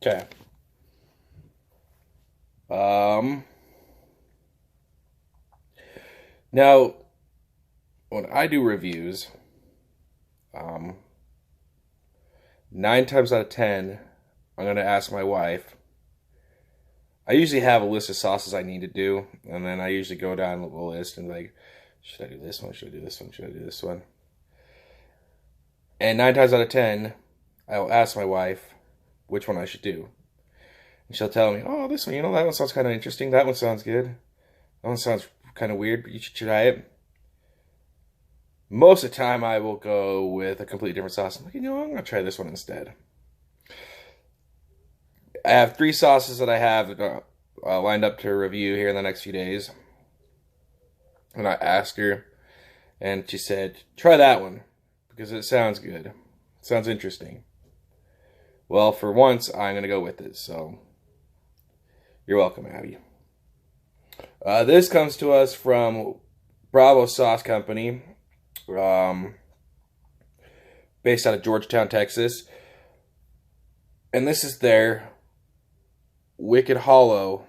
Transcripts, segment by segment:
Okay. Um, Now, when I do reviews, um, 9 times out of 10, I'm going to ask my wife. I usually have a list of sauces I need to do, and then I usually go down the list and like, should I do this one? Should I do this one? Should I do this one? And 9 times out of 10, I will ask my wife which one I should do. And she'll tell me, oh, this one, that one sounds kind of interesting. That one sounds good. That one sounds kind of weird, but you should try it. Most of the time, I will go with a completely different sauce. I'm like, I'm going to try this one instead. I have 3 sauces that I have lined up to review here in the next few days. And I asked her, and she said, try that one, because it sounds good. It sounds interesting. Well, for once, I'm going to go with it, so you're welcome, Abby. This comes to us from Bravo Sauce Company, based out of Georgetown, Texas. And this is their Wicked Hollow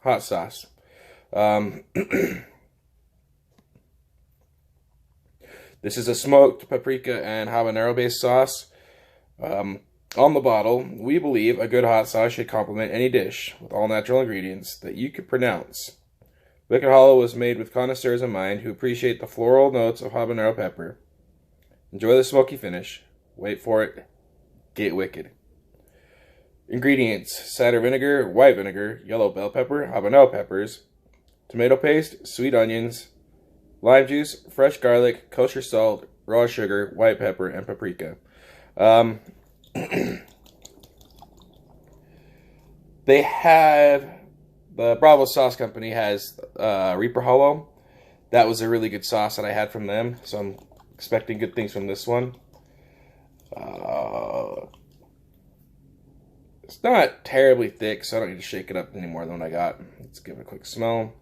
hot sauce. This is a smoked paprika and habanero based sauce. On the bottle, we believe a good hot sauce should complement any dish with all natural ingredients that you can pronounce. Wicked Hollow was made with connoisseurs in mind who appreciate the floral notes of habanero pepper. Enjoy the smoky finish. Wait for it. Get wicked. Ingredients: cider vinegar, white vinegar, yellow bell pepper, habanero peppers, tomato paste, sweet onions, lime juice, fresh garlic, kosher salt, raw sugar, white pepper, and paprika. They have, the Bravo Sauce Company has Reaper Hollow. That was a really good sauce that I had from them, so I'm expecting good things from this one. It's not terribly thick, so I don't need to shake it up any more than what I got. Let's give it a quick smell.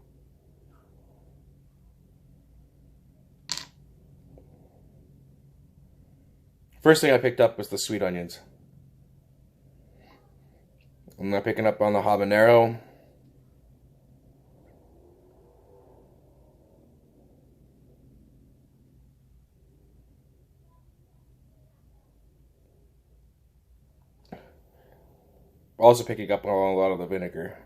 First thing I picked up was the sweet onions. I'm not picking up on the habanero. Also picking up on a lot of the vinegar.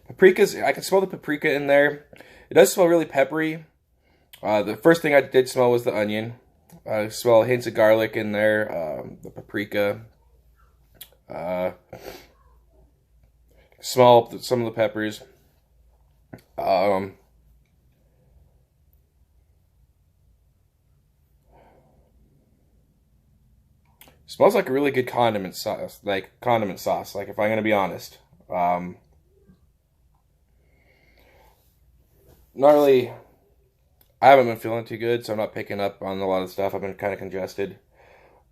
Paprikas, I can smell the paprika in there. It does smell really peppery. The first thing I did smell was the onion. I smell hints of garlic in there, the paprika. Smell some of the peppers. Smells like a really good condiment sauce, like if I'm gonna be honest. Not really. I haven't been feeling too good, so I'm not picking up on a lot of stuff. I've been kind of congested.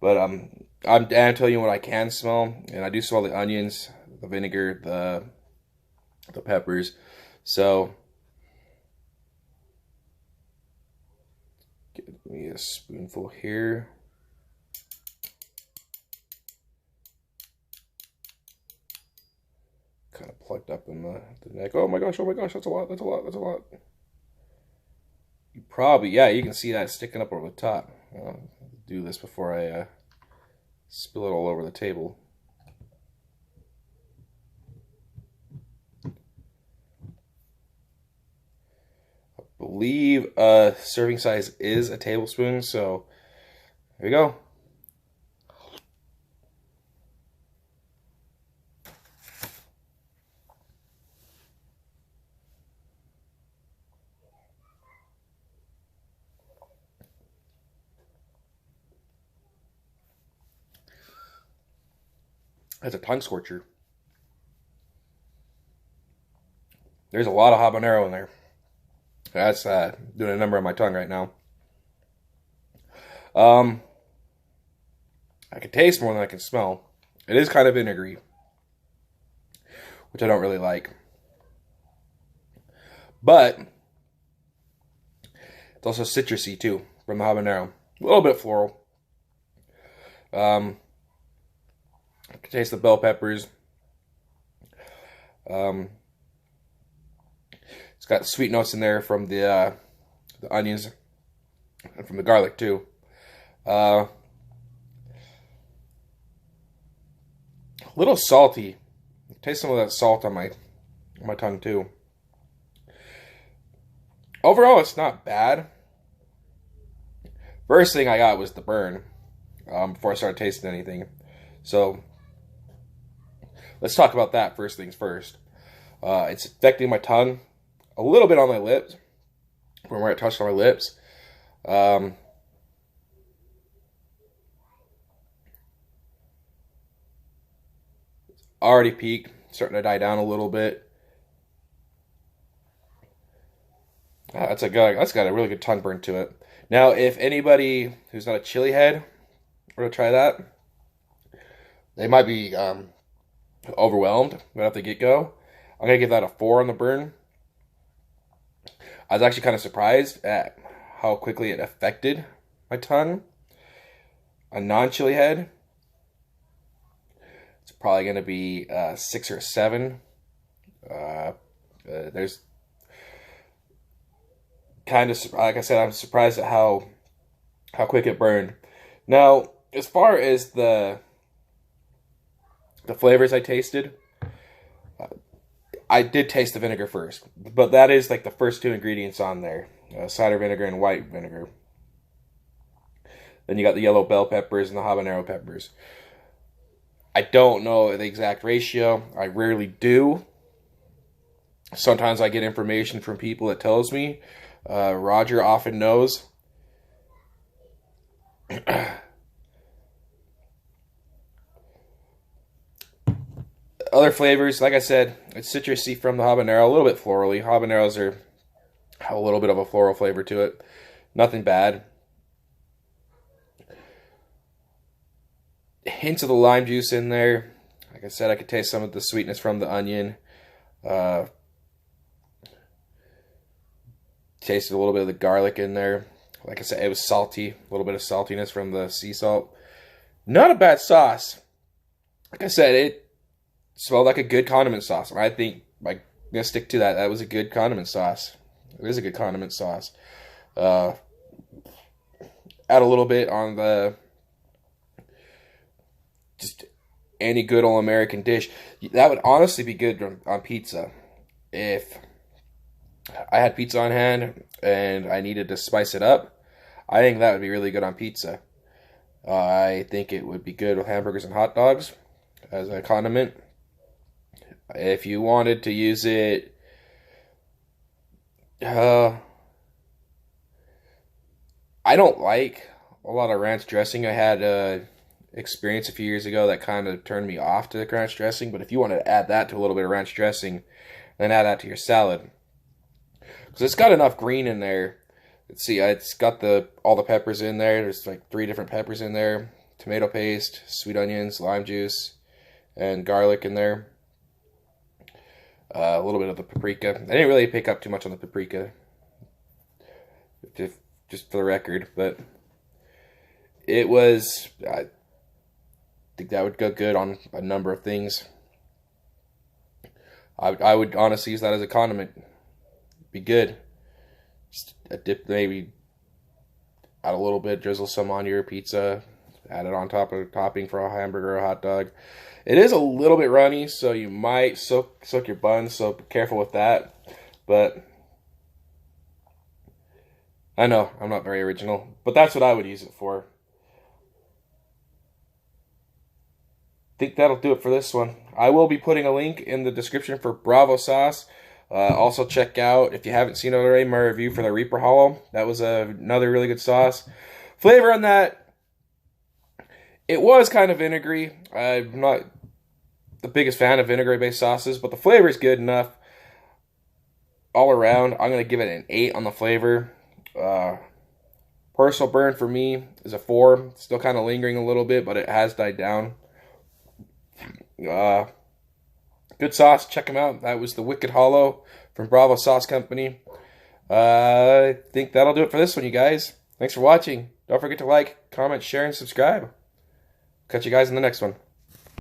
But I'm telling you what I can smell, and I do smell the onions, the vinegar, the peppers. So give me a spoonful here. Kind of plugged up in the neck. Oh my gosh, that's a lot, that's a lot, that's a lot. You probably, yeah, you can see that sticking up over the top. I'll do this before I spill it all over the table. I believe serving size is a tablespoon, so there you go. That's a tongue scorcher. There's a lot of habanero in there. That's doing a number on my tongue right now. I can taste more than I can smell. It is kind of vinegary, which I don't really like. But it's also citrusy too from the habanero. A little bit floral. I can taste the bell peppers. It's got sweet notes in there from the onions and from the garlic too. A little salty. Taste some of that salt on my tongue too. Overall, it's not bad. First thing I got was the burn before I started tasting anything. So let's talk about that first things first. It's affecting my tongue a little bit on my lips, from where it touched on my lips. Already peaked, starting to die down a little bit. That's got a really good tongue burn to it. Now, if anybody who's not a chili head were to try that, they might be overwhelmed right off the get-go. I'm going to give that a 4 on the burn. I was actually kind of surprised at how quickly it affected my tongue. A non-chili head, it's probably going to be 6 or 7. There's kind of, like I said, I'm surprised at how quick it burned. Now, as far as the flavors I tasted, I did taste the vinegar first, but that is like the first 2 ingredients on there, cider vinegar and white vinegar. Then you got the yellow bell peppers and the habanero peppers. I don't know the exact ratio. I rarely do. Sometimes I get information from people that tells me. Roger often knows. Other flavors, like I said, it's citrusy from the habanero, a little bit florally. Habaneros have a little bit of a floral flavor to it. Nothing bad. Hints of the lime juice in there. Like I said, I could taste some of the sweetness from the onion. Tasted a little bit of the garlic in there. Like I said, it was salty. A little bit of saltiness from the sea salt. Not a bad sauce. Like I said, it smelled like a good condiment sauce. And I think I'm going to stick to that. That was a good condiment sauce. It is a good condiment sauce. Add a little bit on the just any good old American dish. That would honestly be good on pizza. If I had pizza on hand and I needed to spice it up, I think that would be really good on pizza. I think it would be good with hamburgers and hot dogs as a condiment. If you wanted to use it, I don't like a lot of ranch dressing. I had experience a few years ago that kind of turned me off to the ranch dressing. But if you want to add that to a little bit of ranch dressing, then add that to your salad. Because it's got enough green in there. Let's see, it's got all the peppers in there. There's like 3 different peppers in there. Tomato paste, sweet onions, lime juice, and garlic in there. A little bit of the paprika. I didn't really pick up too much on the paprika, just for the record. But it was, I think that would go good on a number of things. I would honestly use that as a condiment. Be good. Just a dip, maybe add a little bit, drizzle some on your pizza, add it on top of a topping for a hamburger or a hot dog. It is a little bit runny, so you might soak your buns, so be careful with that. But I know I'm not very original, but that's what I would use it for. I think that'll do it for this one. I will be putting a link in the description for Bravo sauce. Also check out, if you haven't seen it already, my review for the Reaper Hollow. That was another really good sauce. Flavor on that, it was kind of vinegary. I'm not the biggest fan of vinegary-based sauces, but the flavor is good enough all around. I'm going to give it an 8 on the flavor. Personal burn for me is a 4. Still kind of lingering a little bit, but it has died down. Good sauce. Check them out. That was the Wicked Hollow from Bravo Sauce Company. I think that'll do it for this one, you guys. Thanks for watching. Don't forget to like, comment, share, and subscribe. Catch you guys in the next one.